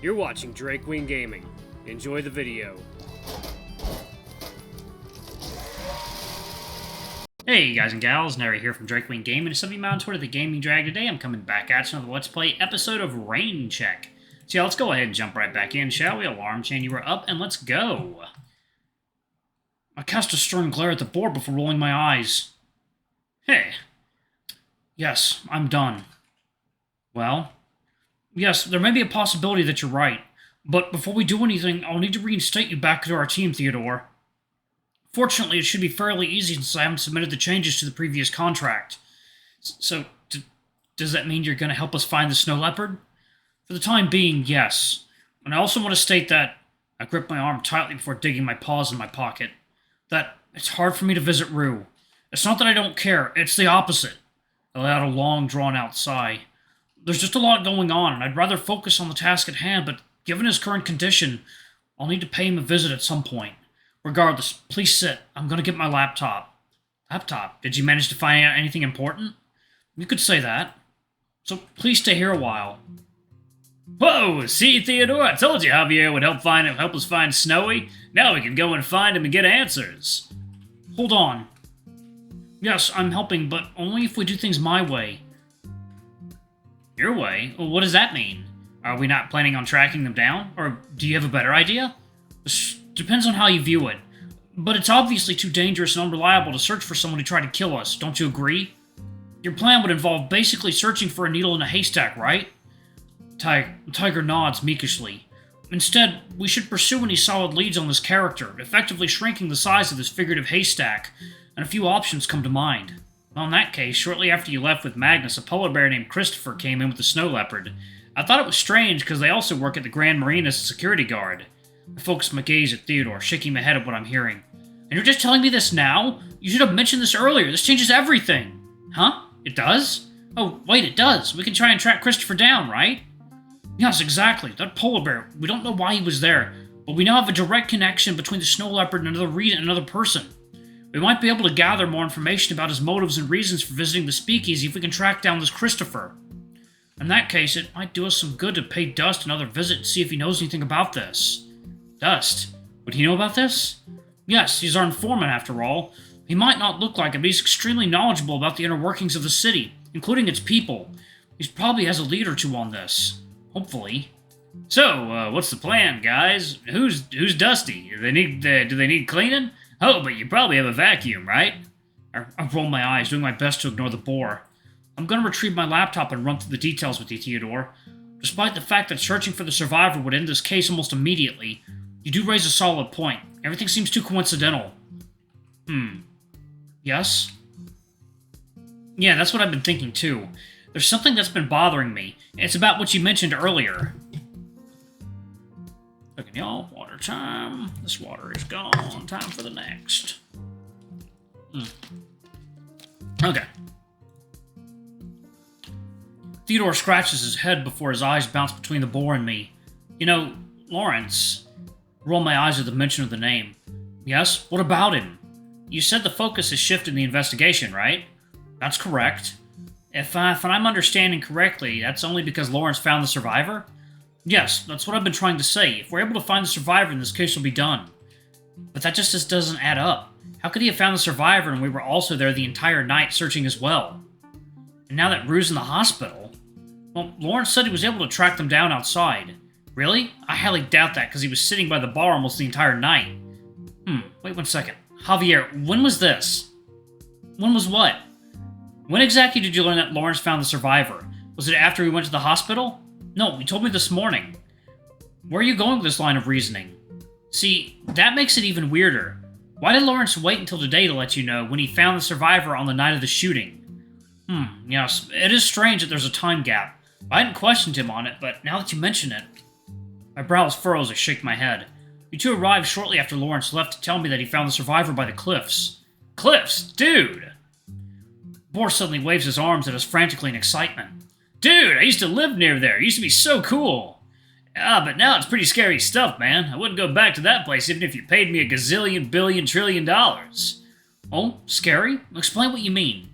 You're watching Drake Wing Gaming. Enjoy the video. Hey guys and gals, Nary here from Drake Wing Gaming. Some of you on Twitter, the Gaming Drag. Today I'm coming back at you with another Let's Play episode of Rain Check. So yeah, let's go ahead and jump right back in, shall we? Alarm chain, you were up, and let's go. I cast a stern glare at the board before rolling my eyes. Hey. Yes, I'm done. Well, yes, there may be a possibility that you're right, but before we do anything, I'll need to reinstate you back to our team, Theodore. Fortunately, it should be fairly easy since I haven't submitted the changes to the previous contract. So, does that mean you're going to help us find the snow leopard? For the time being, yes. And I also want to state that I gripped my arm tightly before digging my paws in my pocket. That it's hard for me to visit Rue. It's not that I don't care, it's the opposite. I let out a long, drawn-out sigh. There's just a lot going on, and I'd rather focus on the task at hand, but given his current condition, I'll need to pay him a visit at some point. Regardless, please sit. I'm going to get my laptop. Laptop? Did you manage to find out anything important? You could say that. So please stay here a while. Whoa! See, Theodore? I told you Javier would help us find Snowy. Now we can go and find him and get answers. Hold on. Yes, I'm helping, but only if we do things my way. Your way? Well, what does that mean? Are we not planning on tracking them down? Or do you have a better idea? Depends on how you view it. But it's obviously too dangerous and unreliable to search for someone who tried to kill us, don't you agree? Your plan would involve basically searching for a needle in a haystack, right? Tiger nods meekishly. Instead, we should pursue any solid leads on this character, effectively shrinking the size of this figurative haystack, and a few options come to mind. Well, in that case, shortly after you left with Magnus, a polar bear named Christopher came in with the snow leopard. I thought it was strange because they also work at the Grand Marina as a security guard. I focused my gaze at Theodore, shaking my head at what I'm hearing. And you're just telling me this now? You should have mentioned this earlier. This changes everything. Huh? It does? Oh, wait, it does. We can try and track Christopher down, right? Yes, exactly. That polar bear. We don't know why he was there, but we now have a direct connection between the snow leopard and another person. We might be able to gather more information about his motives and reasons for visiting the speakeasy if we can track down this Christopher. In that case, it might do us some good to pay Dust another visit and see if he knows anything about this. Dust? Would he know about this? Yes, he's our informant after all. He might not look like it, but he's extremely knowledgeable about the inner workings of the city, including its people. He probably has a lead or two on this. Hopefully. So, what's the plan, guys? Who's Dusty? Do they need cleaning? Oh, but you probably have a vacuum, right? I roll my eyes, doing my best to ignore the bore. I'm gonna retrieve my laptop and run through the details with you, Theodore. Despite the fact that searching for the survivor would end this case almost immediately, you do raise a solid point. Everything seems too coincidental. Yes? Yeah, that's what I've been thinking too. There's something that's been bothering me, and it's about what you mentioned earlier. Looking, y'all, water time. This water is gone. Time for the next. Okay. Theodore scratches his head before his eyes bounce between the boar and me. You know, Lawrence. Roll my eyes at the mention of the name. Yes? What about him? You said the focus has shifted in the investigation, right? That's correct. If I'm understanding correctly, that's only because Lawrence found the survivor? Yes, that's what I've been trying to say. If we're able to find the survivor, then this case will be done. But that just doesn't add up. How could he have found the survivor and we were also there the entire night searching as well? And now that Rue's in the hospital... Well, Lawrence said he was able to track them down outside. Really? I highly doubt that, because he was sitting by the bar almost the entire night. Wait 1 second. Javier, when was this? When was what? When exactly did you learn that Lawrence found the survivor? Was it after we went to the hospital? No, you told me this morning. Where are you going with this line of reasoning? See, that makes it even weirder. Why did Lawrence wait until today to let you know when he found the survivor on the night of the shooting? Yes, it is strange that there's a time gap. I hadn't questioned him on it, but now that you mention it... My brows furrow as I shake my head. You two arrived shortly after Lawrence left to tell me that he found the survivor by the cliffs. Cliffs? Dude! Boar suddenly waves his arms at us frantically in excitement. Dude, I used to live near there. It used to be so cool. But now it's pretty scary stuff, man. I wouldn't go back to that place even if you paid me a gazillion, billion, trillion dollars. Oh, scary? Explain what you mean.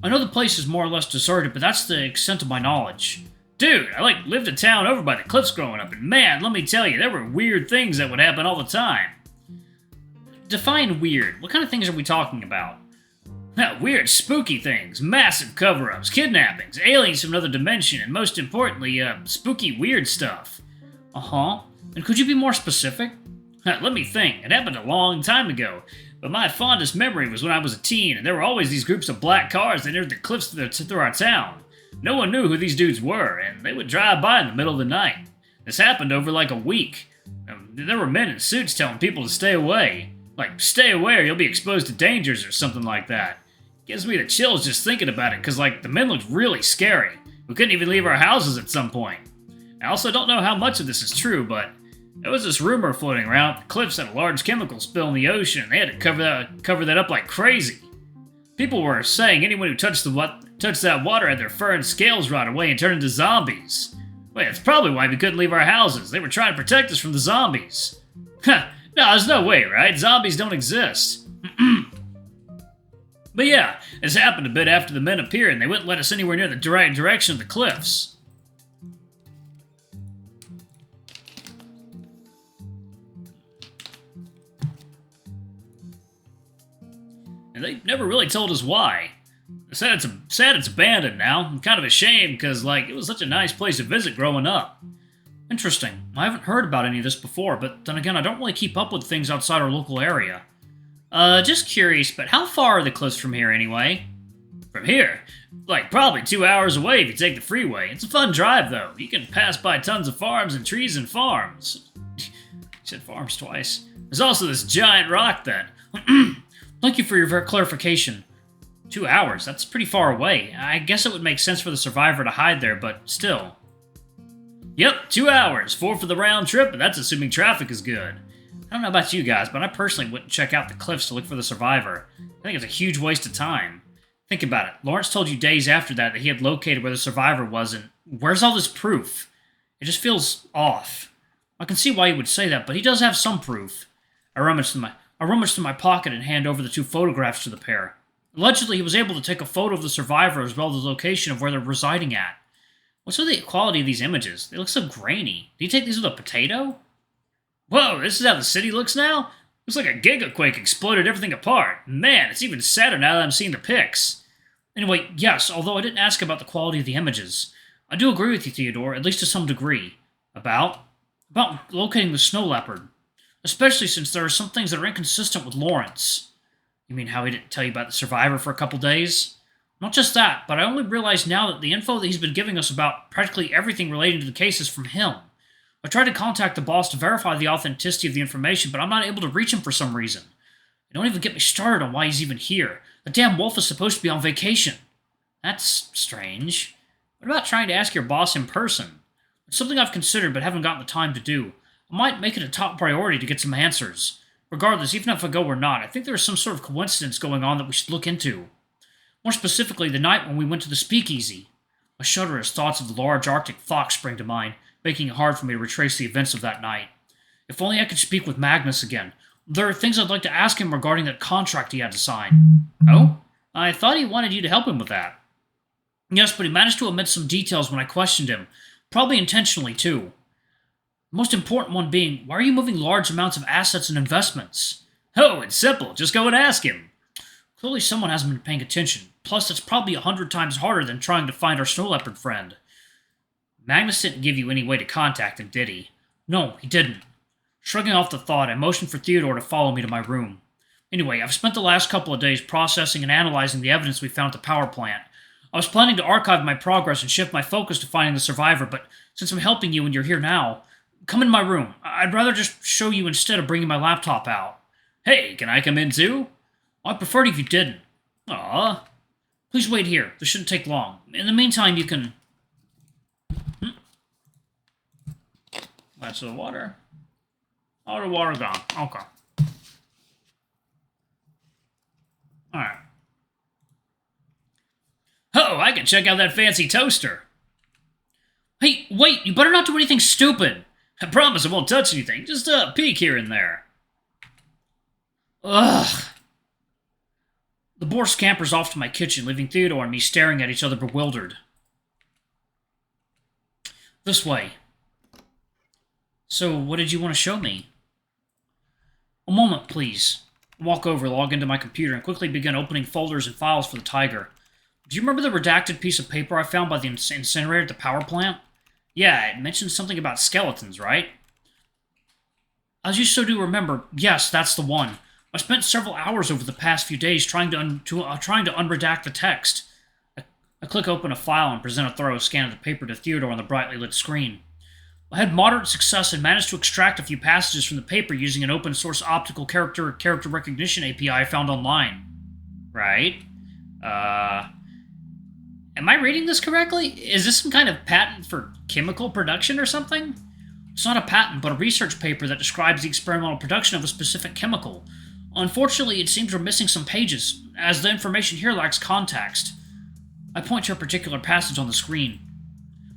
I know the place is more or less deserted, but that's the extent of my knowledge. Dude, I lived a town over by the cliffs growing up, and man, let me tell you, there were weird things that would happen all the time. Define weird. What kind of things are we talking about? Weird, spooky things, massive cover-ups, kidnappings, aliens from another dimension, and most importantly, spooky weird stuff. Uh-huh. And could you be more specific? Let me think. It happened a long time ago, but my fondest memory was when I was a teen, and there were always these groups of black cars that entered the cliffs through our town. No one knew who these dudes were, and they would drive by in the middle of the night. This happened over like a week. There were men in suits telling people to stay away. Like, stay away or you'll be exposed to dangers or something like that. Gives me the chills just thinking about it, because, the men looked really scary. We couldn't even leave our houses at some point. I also don't know how much of this is true, but there was this rumor floating around the cliffs had a large chemical spill in the ocean, and they had to cover that up like crazy. People were saying anyone who touched that water had their fur and scales rot away and turn into zombies. Wait, that's probably why we couldn't leave our houses. They were trying to protect us from the zombies. No, there's no way, right? Zombies don't exist. But yeah, this happened a bit after the men appeared, and they wouldn't let us anywhere near the right direction of the cliffs. And they never really told us why. Sad it's abandoned now. I'm kind of ashamed because, it was such a nice place to visit growing up. Interesting. I haven't heard about any of this before, but then again, I don't really keep up with things outside our local area. Just curious, but how far are the cliffs from here anyway? From here? Probably 2 hours away if you take the freeway. It's a fun drive, though. You can pass by tons of farms and trees and farms. You said farms twice. There's also this giant rock that... Thank you for your clarification. 2 hours, that's pretty far away. I guess it would make sense for the survivor to hide there, but still. Yep, 2 hours, 4 for the round trip, and that's assuming traffic is good. I don't know about you guys, but I personally wouldn't check out the cliffs to look for the survivor. I think it's a huge waste of time. Think about it. Lawrence told you days after that he had located where the survivor was, and where's all this proof? It just feels off. I can see why he would say that, but he does have some proof. I rummaged through my pocket and hand over the 2 photographs to the pair. Allegedly, he was able to take a photo of the survivor as well as the location of where they're residing at. What's with the quality of these images? They look so grainy. Did you take these with a potato? Whoa, this is how the city looks now? Looks like a gigaquake exploded everything apart. Man, it's even sadder now that I'm seeing the pics. Anyway, yes, although I didn't ask about the quality of the images. I do agree with you, Theodore, at least to some degree. About locating the snow leopard. Especially since there are some things that are inconsistent with Lawrence. You mean how he didn't tell you about the survivor for a couple days? Not just that, but I only realize now that the info that he's been giving us about practically everything relating to the case is from him. I tried to contact the boss to verify the authenticity of the information, but I'm not able to reach him for some reason. Don't even get me started on why he's even here. The damn wolf is supposed to be on vacation. That's strange. What about trying to ask your boss in person? It's something I've considered but haven't gotten the time to do. I might make it a top priority to get some answers. Regardless, even if I go or not, I think there is some sort of coincidence going on that we should look into. More specifically, the night when we went to the speakeasy. I shudder as thoughts of the large Arctic fox spring to mind, making it hard for me to retrace the events of that night. If only I could speak with Magnus again. There are things I'd like to ask him regarding that contract he had to sign. Oh? I thought he wanted you to help him with that. Yes, but he managed to omit some details when I questioned him. Probably intentionally, too. The most important one being, why are you moving large amounts of assets and investments? Oh, it's simple. Just go and ask him. Clearly someone hasn't been paying attention. Plus, it's probably 100 times harder than trying to find our snow leopard friend. Magnus didn't give you any way to contact him, did he? No, he didn't. Shrugging off the thought, I motioned for Theodore to follow me to my room. Anyway, I've spent the last couple of days processing and analyzing the evidence we found at the power plant. I was planning to archive my progress and shift my focus to finding the survivor, but since I'm helping you and you're here now, come in my room. I'd rather just show you instead of bringing my laptop out. Hey, can I come in too? I'd prefer it if you didn't. Aw. Please wait here. This shouldn't take long. In the meantime, you can... That's the water. Oh, the water gone. Okay. Alright. Oh, I can check out that fancy toaster. Hey, wait, you better not do anything stupid. I promise I won't touch anything. Just a peek here and there. Ugh. The boar scampers off to my kitchen, leaving Theodore and me staring at each other bewildered. This way. So, what did you want to show me? A moment, please. Walk over, log into my computer, and quickly begin opening folders and files for the Tiger. Do you remember the redacted piece of paper I found by the incinerator at the power plant? Yeah, it mentioned something about skeletons, right? As you so do remember, yes, that's the one. I spent several hours over the past few days trying to unredact the text. I click open a file and present a thorough scan of the paper to Theodore on the brightly lit screen. I had moderate success and managed to extract a few passages from the paper using an open-source optical character recognition API found online. Right? Am I reading this correctly? Is this some kind of patent for chemical production or something? It's not a patent, but a research paper that describes the experimental production of a specific chemical. Unfortunately, it seems we're missing some pages, as the information here lacks context. I point to a particular passage on the screen.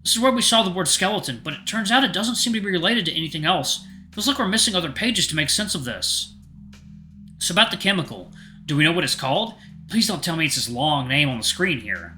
This is where we saw the word skeleton, but it turns out it doesn't seem to be related to anything else. It feels like we're missing other pages to make sense of this. So about the chemical. Do we know what it's called? Please don't tell me it's this long name on the screen here.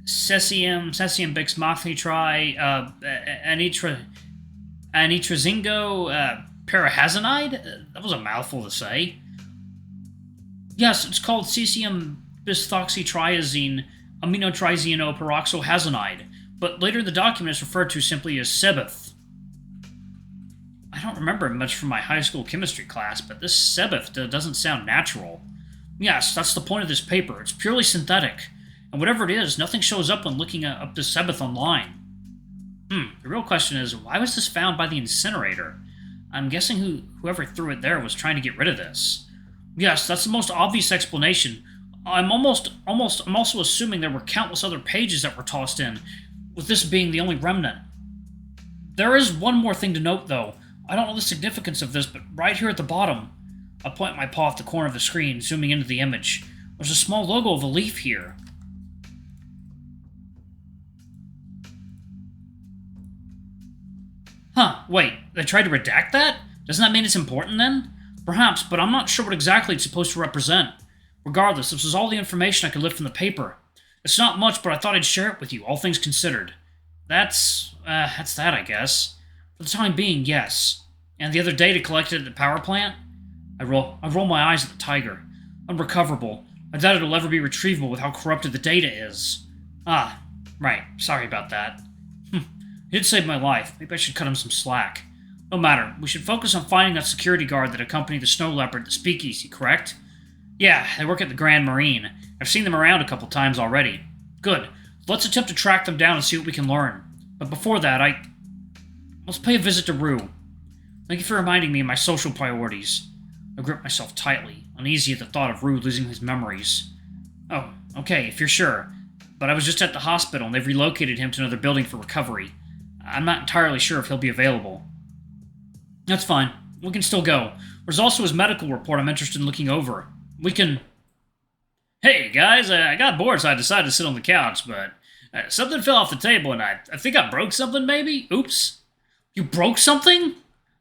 Cesium bixmethyltri, anitrazingo, parahazanide? That was a mouthful to say. Yes, it's called cesium bisphosphothiazine aminotriazinoperoxyhazanide, but later in the document it's referred to simply as sebeth. I don't remember much from my high school chemistry class, but this sebeth doesn't sound natural. Yes, that's the point of this paper. It's purely synthetic. And whatever it is, nothing shows up when looking up the sebeth online. The real question is, why was this found by the incinerator? I'm guessing whoever threw it there was trying to get rid of this. Yes, that's the most obvious explanation. I'm also assuming there were countless other pages that were tossed in, with this being the only remnant. There is one more thing to note, though. I don't know the significance of this, but right here at the bottom, I point my paw at the corner of the screen, zooming into the image. There's a small logo of a leaf here. Huh, wait, they tried to redact that? Doesn't that mean it's important then? Perhaps, but I'm not sure what exactly it's supposed to represent. Regardless, this was all the information I could lift from the paper. It's not much, but I thought I'd share it with you, all things considered. That's that, I guess. For the time being, yes. And the other data collected at the power plant? I roll my eyes at the Tiger. Unrecoverable. I doubt it'll ever be retrievable with how corrupted the data is. Ah, right. Sorry about that. He did save my life. Maybe I should cut him some slack. No matter. We should focus on finding that security guard that accompanied the snow leopard at the speakeasy, correct? Yeah, they work at the Grand Marine. I've seen them around a couple times already. Good. Let's attempt to track them down and see what we can learn. But before that, let's pay a visit to Rue. Thank you for reminding me of my social priorities. I grip myself tightly, uneasy at the thought of Rue losing his memories. Oh, okay, if you're sure. But I was just at the hospital and they've relocated him to another building for recovery. I'm not entirely sure if he'll be available. That's fine. We can still go. There's also his medical report I'm interested in looking over. We can... Hey, guys, I got bored, so I decided to sit on the couch, but something fell off the table, and I think I broke something, maybe? Oops. You broke something?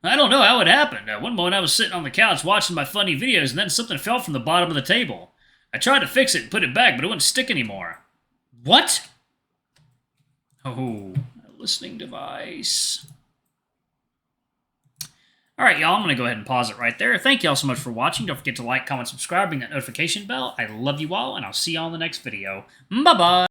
I don't know how it happened. One moment I was sitting on the couch watching my funny videos, and then something fell from the bottom of the table. I tried to fix it and put it back, but it wouldn't stick anymore. What? Oh, a listening device. Alright, y'all, I'm going to go ahead and pause it right there. Thank y'all so much for watching. Don't forget to like, comment, subscribe, ring that notification bell. I love you all, and I'll see y'all in the next video. Bye-bye!